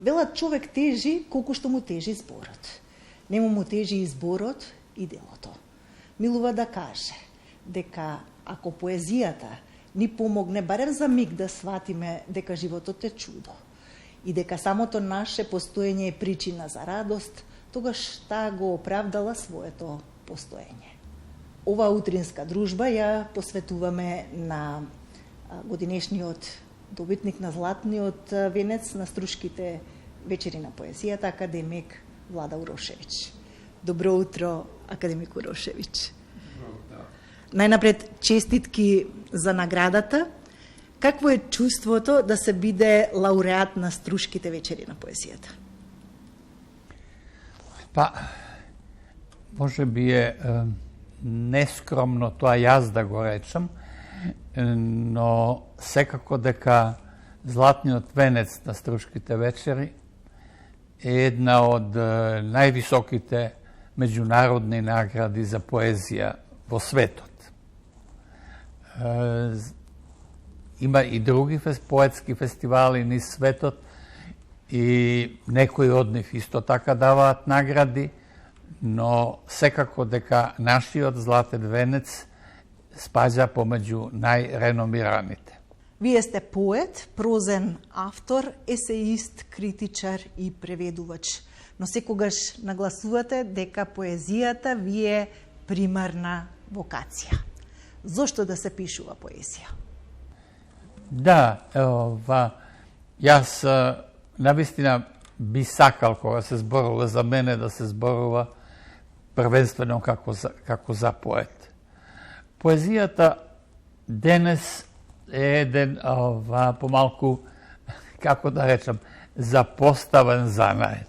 Велат човек тежи колку што му тежи зборот. Нему му тежи и зборот и делото. Милува да каже дека ако поезијата ни помогне барем за миг да сватиме дека животот е чудо и дека самото наше постоење е причина за радост, тогаш таа го оправдала своето постоење. Ова утринска дружба ја посветуваме на годинешниот добитник на златниот венец на Струшките вечери на поезијата, академик Влада Урошевич. Добро утро, академик Урошевич. Најнапред честитки за наградата. Какво е чувството да се биде лауреат на Струшките вечери на поезијата? Па, може би е нескромно тоа јас да го речам, но секако дека Златниот венец на Струшките вечери е една од највисоките меѓународни награди за поезија во светот. Има и други поетски фестивали низ светот и некои од нив исто така даваат награди, но секако дека нашиот Златен венец спаѓа помеѓу најреномираните. Вие сте поет, прозен автор, есеист, критичар и преведувач, но секогаш нагласувате дека поезијата ви е примарна вокација. Зошто да се пишува поезија? Да, јас навистина би сакал кога се зборува за мене да се зборува првенствено како за поет. Поезијата денес е еден помалку, како да речам, запоставен занает.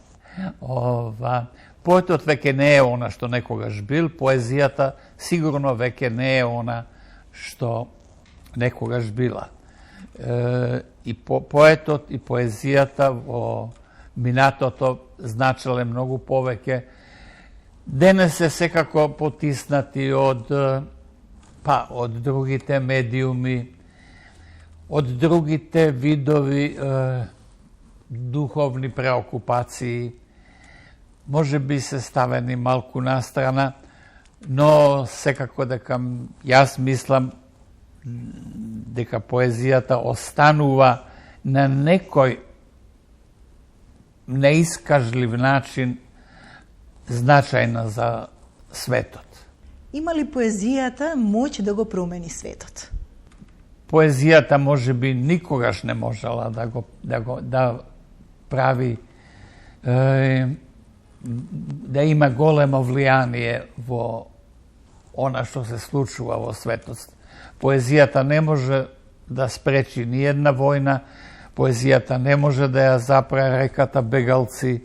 Поетот веќе не е она што некогаш бил, поезијата сигурно веќе не е она што некогаш била. И поетот и поезијата во минатото значеле многу повеќе. Денес се секако потиснати од другите медиуми, од другите видови духовни преокупации, може би се ставени малку настрана, но секако дека јас мислам дека поезијата останува на некој неискажлив начин значајна за светот. Има ли поезијата моќ да го промени светот? Поезијата може би никогаш не можела да прави да има големо влијание во она што се случува во светот. Поезијата не може да спречи ни една војна, поезијата не може да ја запре реката бегалци,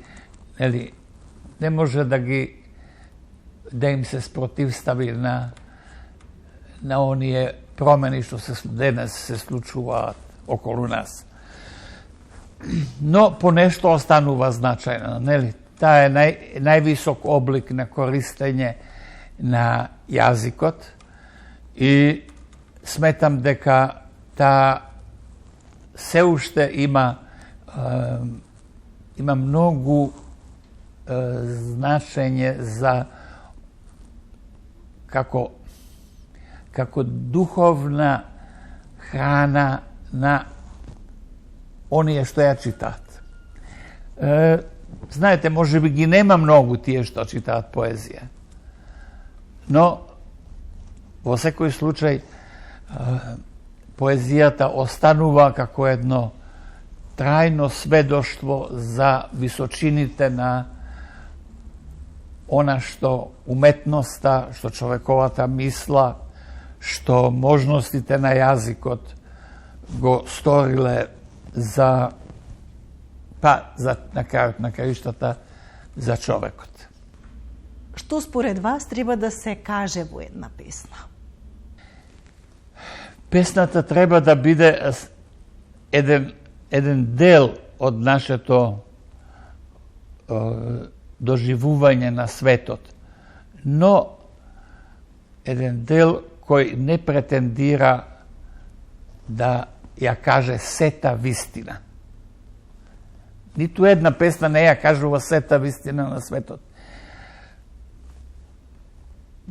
не може да им се спротивстави на оние промени што денес се случуваат околу нас. Но понешто останува значајно, нели? Таа е највисок облик на користење на јазикот и сметам дека таа се уште има многу значење за како духовна храна на оние што ја читаат. Знаете, може би ги нема многу тие што читаат поезија, но во секој случај поезијата останува како едно трајно сведоштво за височините на она што уметноста, што човековата мисла, што можностите на јазикот го сториле за на крајот на краиштата за човекот. Што според вас треба да се каже во една песна? Песната треба да биде еден дел од нашето доживување на светот, но еден дел кој не претендира да ја каже сета вистина. Ниту една песна не ја кажува сета вистина на светот.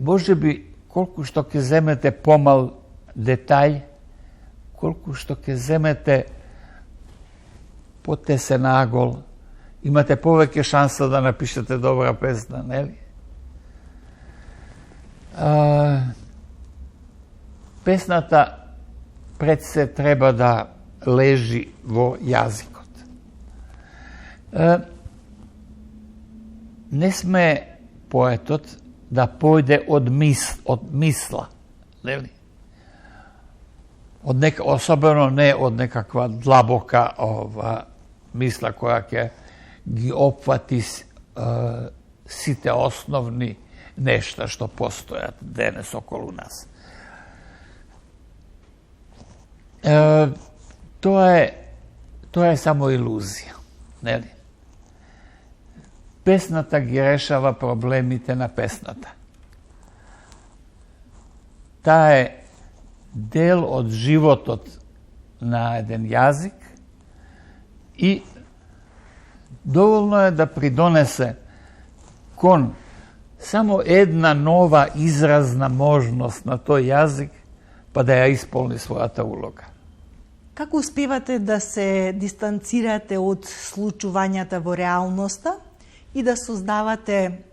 Може би, колку што ќе земете помал детај, колку што ќе земете потесен агол, имате повеќе шанса да напишете добра песна, нели? Песната пред се треба да лежи во јазикот. Не сме поетот да појде од мисла, нели? Особено не од некаква длабока мисла која ќе ги опфати сите основни нешта што постојат денес околу нас. Тоа е само илузија, нели? Песната ги решава проблемите на песната. Таа е дел од животот на еден јазик и доволно е да придонесе кон само една нова изразна можност на тој јазик, па да ја исполни својата улога. Како успевате да се дистанцирате од случувањата во реалноста и да создавате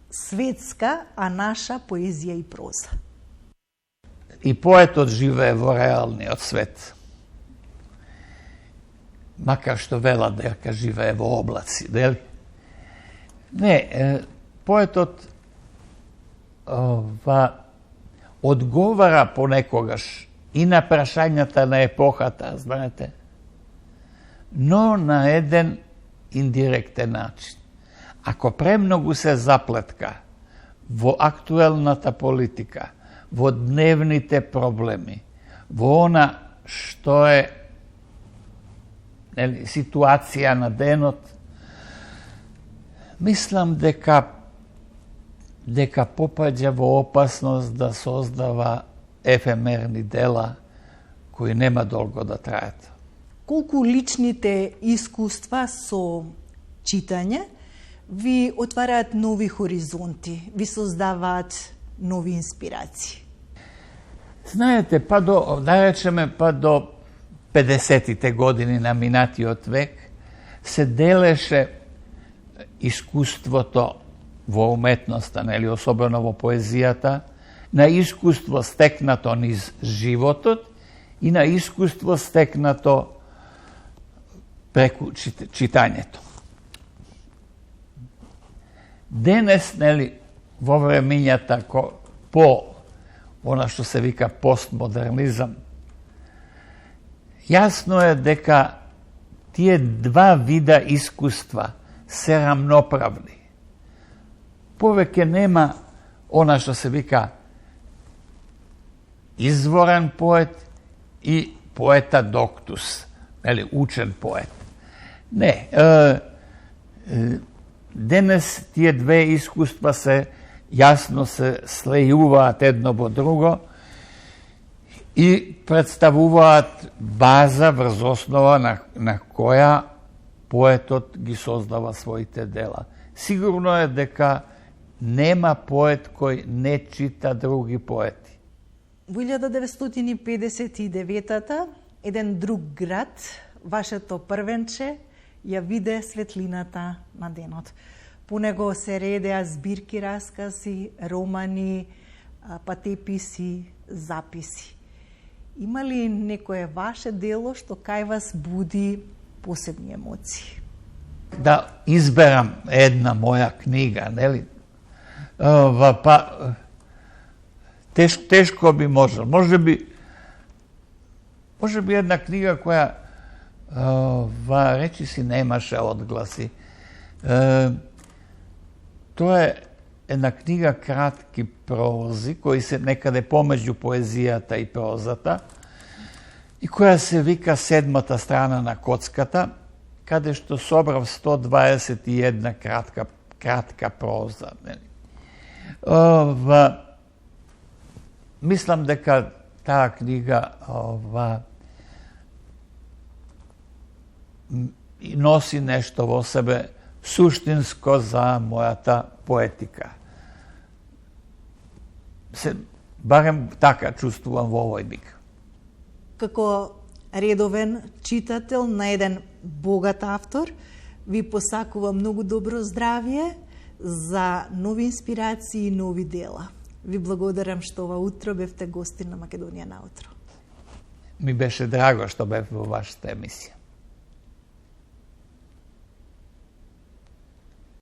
светска, а наша поезија и проза? И поетот живее во реалниот свет. Макар што велат дека живее во облаци, дели? Не, поетот одговара понекогаш и на прашањата на епохата, знаете, но на еден индиректен начин. Ако премногу се заплетка во актуелната политика, во дневните проблеми, во она што е ситуација на денот, мислам дека попаѓа во опасност да создава ефемерни дела кои нема долго да траат. Колку личните искуства со читање ви отвараат нови хоризонти, ви создаваат нови инспирации? Знаете, да речеме, до 50-тите години на минатиот век се делеше искуството во уметноста, нели, особено во поезијата, на искуство стекнато низ животот и на искуство стекнато преку читањето. Денес, нели, во времењата по она што се вика постмодернизам, јасно е дека тие два вида искуства се рамноправни. Повеќе нема она што се вика изворен поет и поета доктус, или учен поет. Не, денес тие две искуства се јасно се слејуваат едно во друго и представуваат база врз основа на која поетот ги создава своите дела. Сигурно е дека нема поет кој не чита други поети. Во 1959-та, еден друг град, вашето првенче, ја виде светлината на денот. По него се редеа збирки раскази, романи, патеписи, записи. Има ли некое ваше дело што кај вас буди посебни емоции? Да изберам една моја книга, нели? Тешко би можел. Може би една книга која речиси немаше одгласи. Тоа е една книга кратки прози, кои се некаде помеѓу поезијата и прозата, и која се вика Седмата страна на коцката, каде што собрав 121 кратка проза. Мислам дека таа книга и носи нешто во себе суштинско за мојата поетика. Барем така чувствувам во овој миг. Како редовен читател на еден богат автор, ви посакувам многу добро здравје за нови инспирации и нови дела. Ви благодарам што ова утро бевте гостин на Македонија наутро. Ми беше драго што бев во вашата емисија.